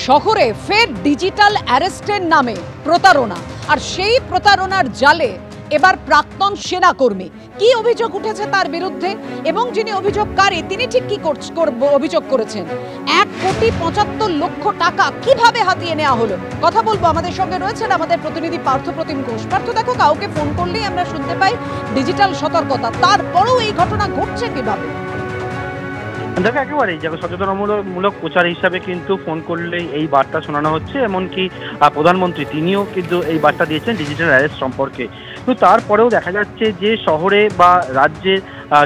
শহরে ফের ডিজিটাল অ্যারেস্টের নামে প্রতারণা, আর সেই প্রতারণার জালে এবার প্রাক্তন সেনাকর্মী। কি অভিযোগ উঠেছে তার বিরুদ্ধে এবং যিনি অভিযোগকারী তিনি ঠিক কি অভিযোগ করেছেন? 1,75,00,000 টাকা কিভাবে হাতিয়ে নেওয়া হলো, কথা বলবো। আমাদের সঙ্গে রয়েছেন আমাদের প্রতিনিধি পার্থপ্রতিম ঘোষ। পার্থ, দেখো, কাউকে ফোন করলেই আমরা শুনতে পাই ডিজিটাল সতর্কতা, তারপরেও এই ঘটনা ঘটছে কিভাবে? দেখো, একেবারেই সচেতনমূলক প্রচার হিসাবে কিন্তু ফোন করলেই এই বার্তা শোনানো হচ্ছে। এমনকি প্রধানমন্ত্রী তিনিও কিন্তু এই বার্তা দিয়েছেন ডিজিটাল অ্যারেস্ট সম্পর্কে। তো তারপরেও দেখা যাচ্ছে যে শহরে বা রাজ্যে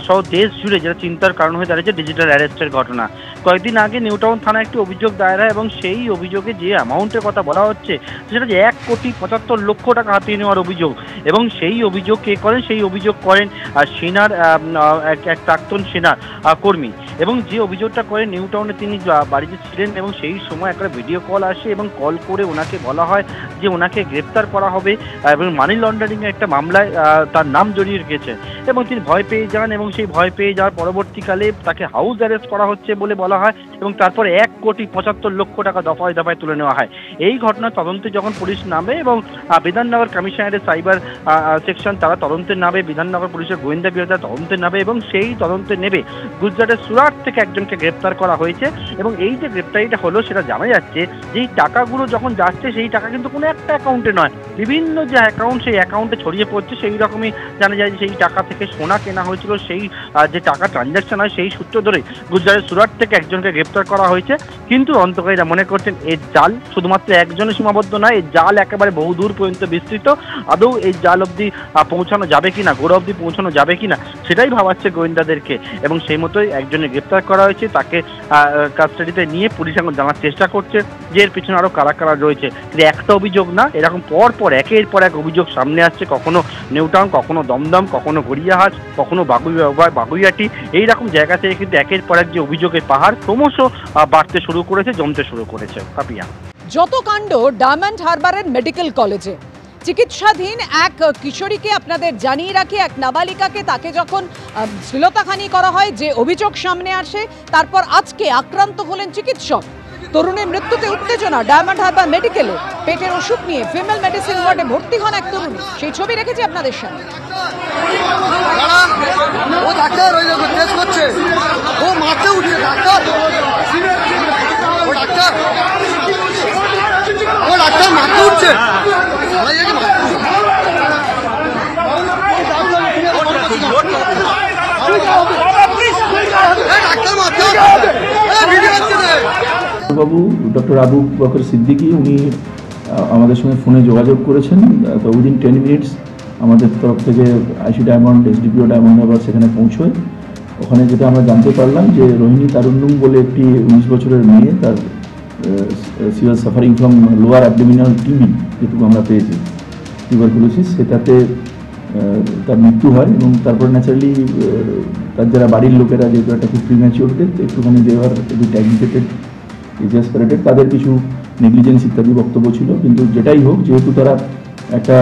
সহ দেশ জুড়ে যেটা চিন্তার কারণ হয়ে দাঁড়িয়েছে ডিজিটাল অ্যারেস্টের ঘটনা। কয়েকদিন আগে নিউটাউন থানায় একটি অভিযোগ দায়ের হয় এবং সেই অভিযোগে যে অ্যামাউন্টের কথা বলা হচ্ছে সেটা যে 1,75,00,000 টাকা হাতিয়ে নেওয়ার অভিযোগ। এবং সেই অভিযোগ কে করেন? সেই অভিযোগ করেন সেনার এক প্রাক্তন সেনার কর্মী। এবং যে অভিযোগটা করেন নিউটাউনে তিনি বাড়িতে ছিলেন এবং সেই সময় একটা ভিডিও কল আসে এবং কল করে ওনাকে বলা হয় যে ওনাকে গ্রেপ্তার করা হবে এবং মানি লন্ডারিংয়ের একটা মামলায় তার নাম জড়িয়ে রেখেছে। এবং তিনি ভয় পেয়ে যান এবং সেই ভয় পেয়ে যাওয়ার পরবর্তীকালে তাকে হাউস অ্যারেস্ট করা হচ্ছে বলে বলা হয় এবং তারপর 1,75,00,000 টাকা দফায় দফায় তুলে নেওয়া হয়। এই ঘটনার তদন্তে যখন পুলিশ নামে এবং বিধাননগর কমিশনারের সাইবার সেকশন তারা তদন্তে নামে, বিধাননগর পুলিশের গোয়েন্দা বিভাগ তদন্তে নামে এবং সেই তদন্তে নেবে গুজরাটের সুরাট থেকে একজনকে গ্রেপ্তার করা হয়েছে। এবং এই যে গ্রেপ্তারিটা হলো সেটা জানা যাচ্ছে যে এই টাকাগুলো যখন যাচ্ছে সেই টাকা কিন্তু কোনো একটা অ্যাকাউন্টে নয়, বিভিন্ন যে অ্যাকাউন্ট সেই অ্যাকাউন্টে ছড়িয়ে পড়ছে। সেই রকমই জানা যায় যে সেই টাকা থেকে সোনা কেনা হয়েছিল, সেই যে টাকা ট্রানজাকশন হয় সেই সূত্র ধরে গুজরাটের সুরাট থেকে একজনকে গ্রেপ্তার করা হয়েছে। কিন্তু অন্তকারীরা মনে করছেন এর জাল শুধুমাত্র একজনের সীমাবদ্ধ নয়, এই জাল একেবারে বহুদূর পর্যন্ত বিস্তৃত। আদৌ এই জাল অবধি পৌঁছানো যাবে কিনা, গোড়া অবধি পৌঁছানো যাবে কিনা সেটাই ভাবাচ্ছে গোয়েন্দাদেরকে। এবং সেই মতোই একজনের গ্রেপ্তার করা হয়েছে, তাকে কাস্টাডিতে নিয়ে পুলিশ এখন জানার চেষ্টা করছে যে এর পিছনে আরও কারা কারা রয়েছে। কিন্তু একটা অভিযোগ না, এরকম পর একের পর এক অভিযোগ সামনে আসছে। কখনো নিউটাউন, কখনো দমদম, কখনো গড়িয়াহাট, কখনো বাগুইয়াটি, এইরকম জায়গা থেকে কিন্তু একের পর এক যে অভিযোগের পাহাড় ক্রমশ বাড়তে শুরু করেছে, জমতে শুরু করেছে। কাপিয়া যত কাণ্ড ডায়মন্ড হারবারের মেডিকেল কলেজে চিকিৎসাধীন এক কিশোরীকে আপনাদের জানিয়ে রাখি, এক নাবালিকাকে তাকে যখন শ্লীলতাহানি করা হয়, যে অভিযোগ সামনে আসে, তারপর আজকে আক্রান্ত হলেন চিকিৎসক। তরুণের মৃত্যুতে উত্তেজনা ডায়মন্ড হারবার মেডিকেলে। পেটের ওষুধ নিয়ে ফিমেল মেডিসিন ওয়ার্ডে ভর্তি হন এক তরুণী, সেই ছবি রেখেছি আপনাদের সামনে। বাবু ডক্টর আবু বকর সিদ্দিকী উনি আমাদের সঙ্গে ফোনে যোগাযোগ করেছেন। তো উইদিন 10 মিনিটস আমাদের তরফ থেকে আইসি ডায়মন্ড, এসডিপিও ডায়মন্ড হারবার সেখানে পৌঁছয়। ওখানে যেটা আমরা জানতে পারলাম যে রোহিণী তারুন্নুম বলে একটি 19 বছরের মেয়ে, তার C was suffering from lower abdominal TB, যেটুকু আমরা পেয়েছি টিউবারকুলোসিস, সেটাতে তার মৃত্যু হয়। এবং তারপরে ন্যাচারালি তার যারা বাড়ির লোকেরা, যেহেতু একটা খুব প্রিম্যাচিওর ডেথ, একটুখানি দেওয়ার অ্যাগ্রিগেটেড এক্সাসপারেটেড, তাদের কিছু নেগলিজেন্স ইত্যাদি বক্তব্য ছিল। কিন্তু যেটাই হোক, যেহেতু তারা একটা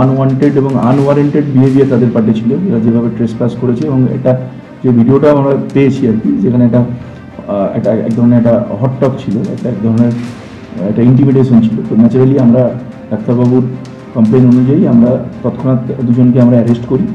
আনওয়ান্টেড এবং আনওয়ারেন্টেড বিহেভিয়ার তাদের পার্টে ছিল, এরা যেভাবে ট্রেসপাস করেছে, এবং এটা যে ভিডিওটা আমরা পেয়েছি আর কি, যেখানে এক ধরনের একটা হটটক ছিল, এক ধরনের একটা ইন্টিমিডেশন ছিল। তো ন্যাচারালি আমরা ডাক্তারবাবুর কমপ্লেন অনুযায়ী আমরা তৎক্ষণাৎ দুজনকে আমরা অ্যারেস্ট করি।